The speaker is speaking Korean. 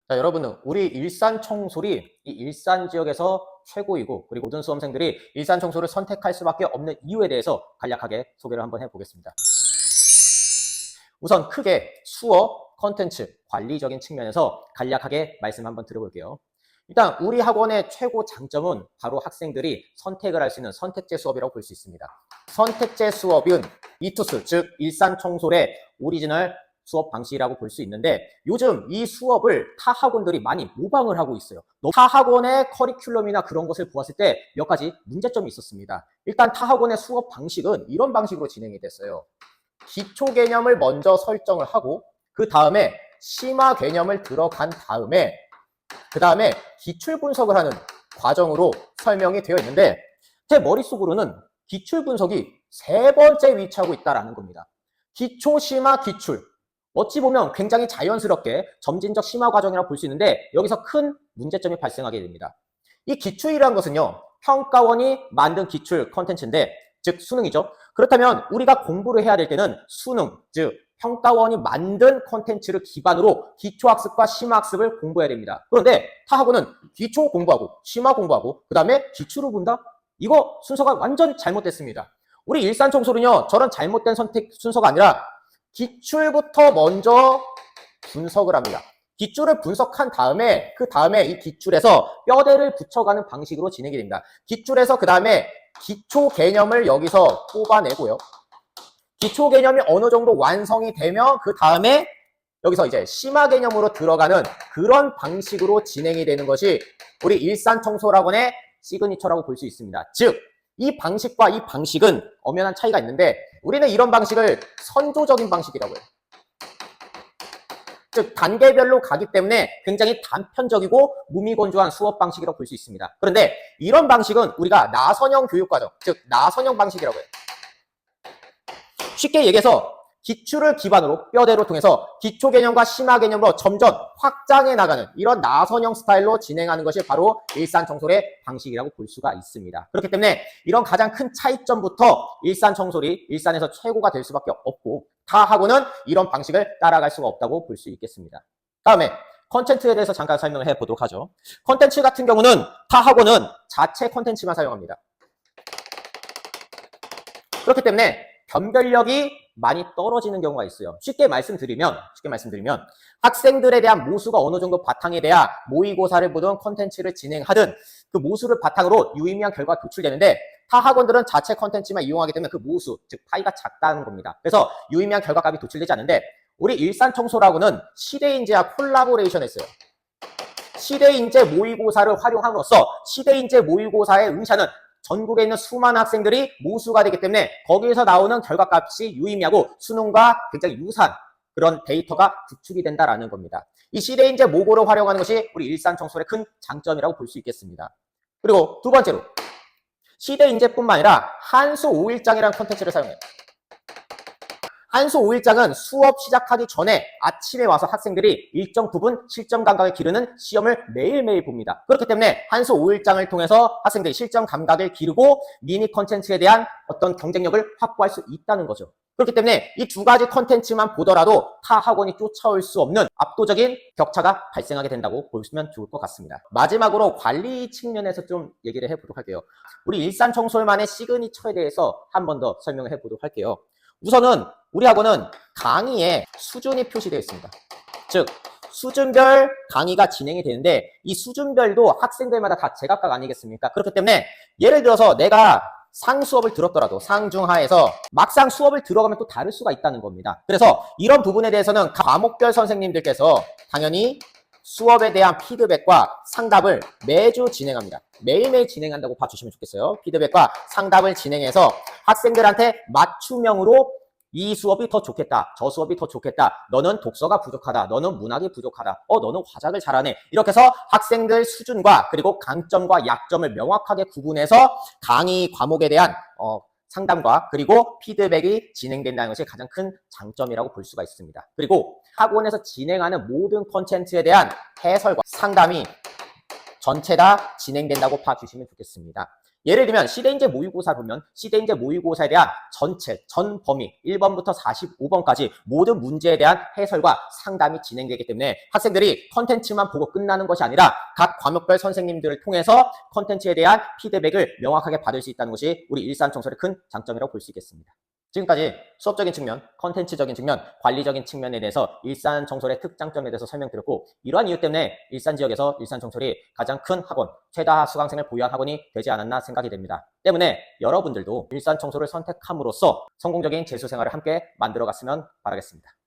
자, 여러분은 우리 일산 청솔이 이 일산 지역에서 최고이고, 그리고 모든 수험생들이 일산 청솔을 선택할 수밖에 없는 이유에 대해서 간략하게 소개를 한번 해보겠습니다. 우선 크게 수업, 컨텐츠, 관리적인 측면에서 간략하게 말씀 한번 드려볼게요. 일단 우리 학원의 최고 장점은 바로 학생들이 선택을 할 수 있는 선택제 수업이라고 볼 수 있습니다. 선택제 수업은 이투스, 즉 일산 청솔의 오리지널 수업 방식이라고 볼 수 있는데, 요즘 이 수업을 타 학원들이 많이 모방을 하고 있어요. 타 학원의 커리큘럼이나 그런 것을 보았을 때 몇 가지 문제점이 있었습니다. 일단 타 학원의 수업 방식은 이런 방식으로 진행이 됐어요. 기초 개념을 먼저 설정을 하고, 그 다음에 심화 개념을 들어간 다음에 그 다음에 기출 분석을 하는 과정으로 설명이 되어 있는데, 제 머릿속으로는 기출 분석이 세 번째 위치하고 있다는 겁니다. 기초, 심화, 기출. 어찌 보면 굉장히 자연스럽게 점진적 심화 과정이라고 볼 수 있는데, 여기서 큰 문제점이 발생하게 됩니다. 이 기출이라는 것은요, 평가원이 만든 기출 컨텐츠인데, 즉 수능이죠. 그렇다면 우리가 공부를 해야 될 때는 수능, 즉 평가원이 만든 컨텐츠를 기반으로 기초학습과 심화학습을 공부해야 됩니다. 그런데 타학원은 기초 공부하고 심화 공부하고 그 다음에 기출을 본다? 이거 순서가 완전 잘못됐습니다. 우리 일산 청솔은요, 저런 잘못된 선택 순서가 아니라 기출부터 먼저 분석을 합니다. 기출을 분석한 다음에 그 다음에 이 기출에서 뼈대를 붙여가는 방식으로 진행이 됩니다. 기출에서 그 다음에 기초 개념을 여기서 뽑아내고요. 기초 개념이 어느 정도 완성이 되면 그 다음에 여기서 이제 심화 개념으로 들어가는 그런 방식으로 진행이 되는 것이 우리 일산 청솔학원의 시그니처라고 볼 수 있습니다. 즉, 이 방식과 이 방식은 엄연한 차이가 있는데, 우리는 이런 방식을 선조적인 방식이라고 해요. 즉, 단계별로 가기 때문에 굉장히 단편적이고 무미건조한 수업 방식이라고 볼 수 있습니다. 그런데 이런 방식은 우리가 나선형 교육과정, 즉 나선형 방식이라고 해요. 쉽게 얘기해서 기출을 기반으로 뼈대로 통해서 기초 개념과 심화 개념으로 점점 확장해 나가는 이런 나선형 스타일로 진행하는 것이 바로 일산 청솔의 방식이라고 볼 수가 있습니다. 그렇기 때문에 이런 가장 큰 차이점부터 일산 청솔이 일산에서 최고가 될 수밖에 없고, 타 학원은 이런 방식을 따라갈 수가 없다고 볼 수 있겠습니다. 다음에 컨텐츠에 대해서 잠깐 설명을 해보도록 하죠. 컨텐츠 같은 경우는 타 학원은 자체 컨텐츠만 사용합니다. 그렇기 때문에 변별력이 많이 떨어지는 경우가 있어요. 쉽게 말씀드리면 학생들에 대한 모수가 어느 정도 바탕이 돼야 모의고사를 보든 컨텐츠를 진행하든 그 모수를 바탕으로 유의미한 결과가 도출되는데, 타 학원들은 자체 컨텐츠만 이용하기 때문에 그 모수, 즉 파이가 작다는 겁니다. 그래서 유의미한 결과값이 도출되지 않는데, 우리 일산 청솔학원은 시대인재와 콜라보레이션 했어요. 시대인재 모의고사를 활용함으로써 시대인재 모의고사에 응시하는 전국에 있는 수많은 학생들이 모수가 되기 때문에 거기에서 나오는 결과값이 유의미하고 수능과 굉장히 유사한 그런 데이터가 구축이 된다라는 겁니다. 이 시대인재 모고를 활용하는 것이 우리 일산 청솔의 큰 장점이라고 볼 수 있겠습니다. 그리고 두 번째로 시대인재뿐만 아니라 한수 5일장이라는 콘텐츠를 사용해요. 한수 5일장은 수업 시작하기 전에 아침에 와서 학생들이 일정 부분 실전 감각을 기르는 시험을 매일매일 봅니다. 그렇기 때문에 한수 5일장을 통해서 학생들이 실전 감각을 기르고 미니 컨텐츠에 대한 어떤 경쟁력을 확보할 수 있다는 거죠. 그렇기 때문에 이 두 가지 컨텐츠만 보더라도 타 학원이 쫓아올 수 없는 압도적인 격차가 발생하게 된다고 보시면 좋을 것 같습니다. 마지막으로 관리 측면에서 좀 얘기를 해보도록 할게요. 우리 일산 청솔만의 시그니처에 대해서 한 번 더 설명을 해보도록 할게요. 우선은 우리 학원은 강의에 수준이 표시되어 있습니다. 즉 수준별 강의가 진행이 되는데, 이 수준별도 학생들마다 다 제각각 아니겠습니까? 그렇기 때문에 예를 들어서 내가 상 수업을 들었더라도 상중하에서 막상 수업을 들어가면 또 다를 수가 있다는 겁니다. 그래서 이런 부분에 대해서는 과목별 선생님들께서 당연히 수업에 대한 피드백과 상담을 매주 진행합니다. 매일매일 진행한다고 봐주시면 좋겠어요. 피드백과 상담을 진행해서 학생들한테 맞춤형으로 이 수업이 더 좋겠다, 저 수업이 더 좋겠다, 너는 독서가 부족하다, 너는 문학이 부족하다, 너는 화작을 잘하네, 이렇게 해서 학생들 수준과 그리고 강점과 약점을 명확하게 구분해서 강의 과목에 대한 상담과 그리고 피드백이 진행된다는 것이 가장 큰 장점이라고 볼 수가 있습니다. 그리고 학원에서 진행하는 모든 콘텐츠에 대한 해설과 상담이 전체 다 진행된다고 봐주시면 좋겠습니다. 예를 들면 시대인재 모의고사를 보면 시대인재 모의고사에 대한 전체, 전 범위 1번부터 45번까지 모든 문제에 대한 해설과 상담이 진행되기 때문에 학생들이 컨텐츠만 보고 끝나는 것이 아니라 각 과목별 선생님들을 통해서 컨텐츠에 대한 피드백을 명확하게 받을 수 있다는 것이 우리 일산청솔의 큰 장점이라고 볼 수 있겠습니다. 지금까지 수업적인 측면, 컨텐츠적인 측면, 관리적인 측면에 대해서 일산청솔의 특장점에 대해서 설명드렸고, 이러한 이유 때문에 일산 지역에서 일산청솔이 가장 큰 학원, 최다 수강생을 보유한 학원이 되지 않았나 생각이 됩니다. 때문에 여러분들도 일산청솔을 선택함으로써 성공적인 재수생활을 함께 만들어갔으면 바라겠습니다.